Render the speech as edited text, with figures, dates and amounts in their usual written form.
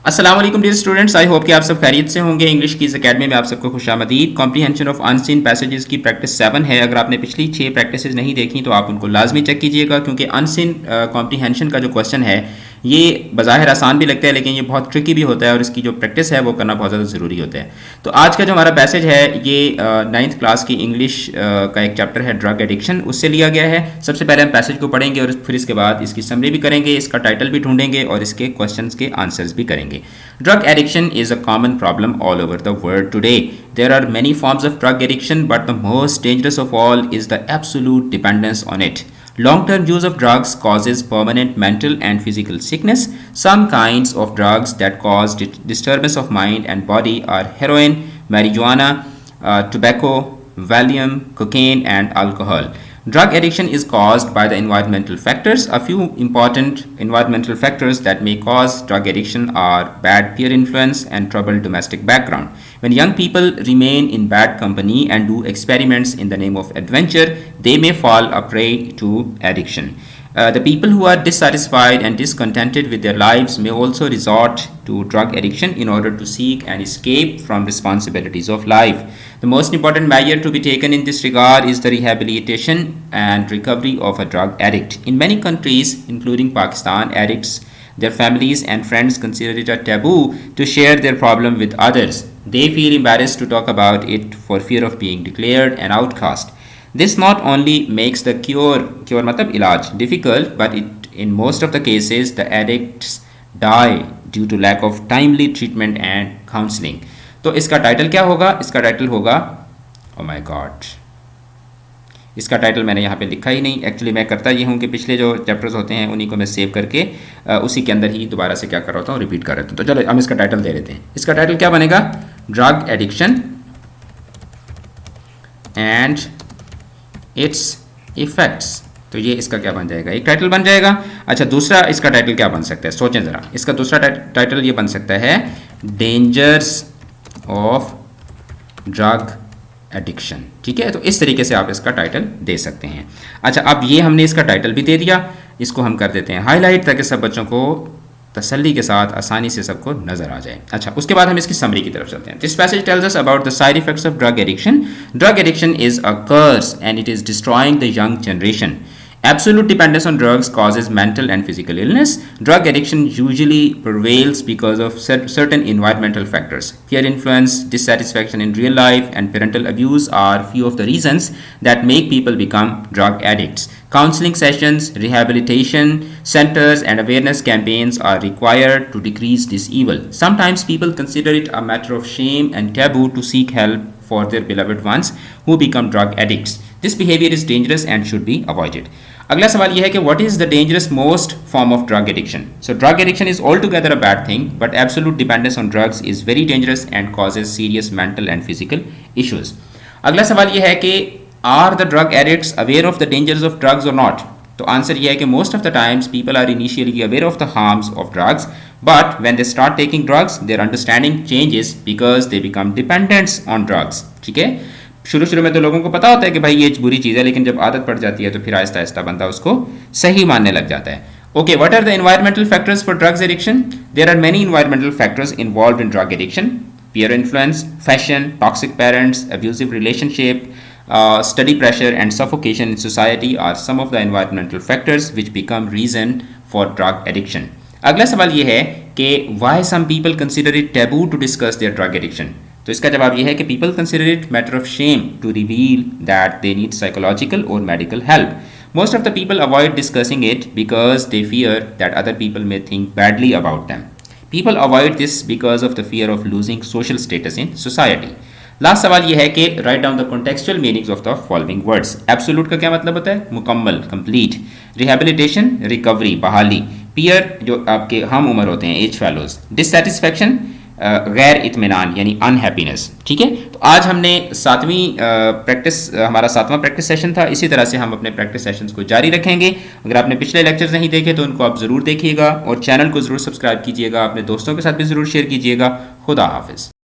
अस्सलाम वालेकुम dear students, I hope कि आप सब खैरियत से होंगे। इंग्लिश कीज़ अकेडमी में आप सबको खुशामदीद। कॉम्प्रीहेंशन ऑफ अनसीन पैसेजेस की प्रैक्टिस 7 है। अगर आपने पिछली 6 प्रैक्टिसेस नहीं देखी तो आप उनको लाजमी चेक कीजिएगा, क्योंकि अनसीन कॉम्प्रीहेंशन का जो क्वेश्चन है ये बज़ाहिर आसान भी लगता है, लेकिन ये बहुत ट्रिकी भी होता है और इसकी जो प्रैक्टिस है वो करना बहुत ज़्यादा ज़रूरी होता है। तो आज का जो हमारा पैसेज है ये 9th क्लास की इंग्लिश का एक चैप्टर है ड्रग एडिक्शन, उससे लिया गया है। सबसे पहले हम पैसेज को पढ़ेंगे और फिर इसके बाद इसकी समरी भी करेंगे, इसका टाइटल भी ढूंढेंगे और इसके क्वेश्चंस के आंसर्स भी करेंगे। Drug addiction is a common problem all over the world today. There are many forms of drug addiction, but the most dangerous of all is the absolute dependence on it. Long-term use of drugs causes permanent mental and physical sickness. Some kinds of drugs that cause disturbance of mind and body are heroin, marijuana, tobacco, Valium, cocaine, and alcohol. Drug addiction is caused by the environmental factors. A few important environmental factors that may cause drug addiction are bad peer influence and troubled domestic background. When young people remain in bad company and do experiments in the name of adventure, they may fall a prey to addiction. The people who are dissatisfied and discontented with their lives may also resort to drug addiction in order to seek an escape from responsibilities of life. The most important measure to be taken in this regard is the rehabilitation and recovery of a drug addict. In many countries, including Pakistan, addicts, their families and friends consider it a taboo to share their problem with others. They feel embarrassed to talk about it for fear of being declared an outcast. This not only makes the cure मतलब इलाज difficult, but in most of the cases the addicts die due to lack of timely treatment and counseling. तो इसका title क्या होगा? इसका title होगा oh my god, इसका title मैंने यहाँ पे लिखा ही नहीं। एक्चुअली मैं करता ये हूँ कि पिछले जो चैप्टर्स होते हैं उन्हीं को मैं सेव करके उसी के अंदर ही दोबारा से क्या कर रहा होता हूँ, रिपीट कर रहा हूँ। तो चलो हम इसका टाइटल दे देते हैं। इसका टाइटल क्या बनेगा? Drug addiction and it's effects. तो ये इसका क्या बन जाएगा? एक टाइटल बन जाएगा। अच्छा, दूसरा इसका टाइटल क्या बन सकता है? सोचें ज़रा। इसका दूसरा टाइटल ये बन सकता है डेंजर्स ऑफ ड्रग एडिक्शन। ठीक है, तो इस तरीके से आप इसका टाइटल दे सकते हैं। अच्छा, अब ये हमने इसका टाइटल भी दे दिया, इसको हम कर देते हैं हाईलाइट ताकि सब बच्चों को तसल्ली के साथ आसानी से सबको नजर आ जाए। अच्छा, उसके बाद हम इसकी समरी की तरफ चलते हैं। This passage tells us about the side effects of drug addiction. Drug addiction is a curse and it is destroying the young generation. Absolute dependence on drugs causes mental and physical illness. Drug addiction usually prevails because of certain environmental factors. Peer influence, dissatisfaction in real life, and parental abuse are few of the reasons that make people become drug addicts. Counseling sessions, rehabilitation centers, and awareness campaigns are required to decrease this evil. Sometimes people consider it a matter of shame and taboo to seek help for their beloved ones who become drug addicts. This behavior is dangerous and should be avoided. अगला सवाल यह है कि what is the dangerous most form of drug addiction? So drug addiction is altogether a bad thing, but absolute dependence on drugs is very dangerous and causes serious mental and physical issues. अगला सवाल यह है कि are the drug addicts aware of the dangers of drugs or not? तो answer यह है कि most of the times people are initially aware of the harms of drugs, but when they start taking drugs, their understanding changes because they become dependents on drugs. ठीक है, शुरू में तो लोगों को पता होता है कि भाई ये बुरी चीज़ है, लेकिन जब आदत पड़ जाती है तो फिर आहिस्ता आहिस्ता बंदा उसको सही मानने लग जाता है। Okay, what are the environmental factors for drugs addiction? There are many environmental factors involved in drug addiction. Peer influence, fashion, toxic parents, abusive relationship, study pressure and suffocation in society are some of the environmental factors which become reason for drug addiction. अगला सवाल ये है कि why some people consider it taboo to discuss their drug addiction? तो इसका जवाब यह है कि people consider it matter of shame to reveal that they need psychological or medical help. Most of the people avoid discussing it because they fear that other people may think badly about them. People avoid this because of the fear of losing social status in society. लास्ट सवाल यह है कि write down the contextual meanings of the following words. Absolute का क्या मतलब होता है? मुकम्मल, कंप्लीट. रिहेबिलिटेशन, रिकवरी, बहाली. पीयर जो आपके हम उम्र होते हैं, एज फेलोज. डिससेटिस्फैक्शन, गैर इत्मीनान यानी अनहैप्पीनेस. ठीक है, तो आज हमने हमारा सातवां प्रैक्टिस सेशन था. इसी तरह से हम अपने प्रैक्टिस सेशंस को जारी रखेंगे. अगर आपने पिछले लेक्चर्स नहीं देखे तो उनको आप ज़रूर देखिएगा और चैनल को ज़रूर सब्सक्राइब कीजिएगा. अपने दोस्तों के साथ भी ज़रूर शेयर कीजिएगा. खुदा हाफिज़.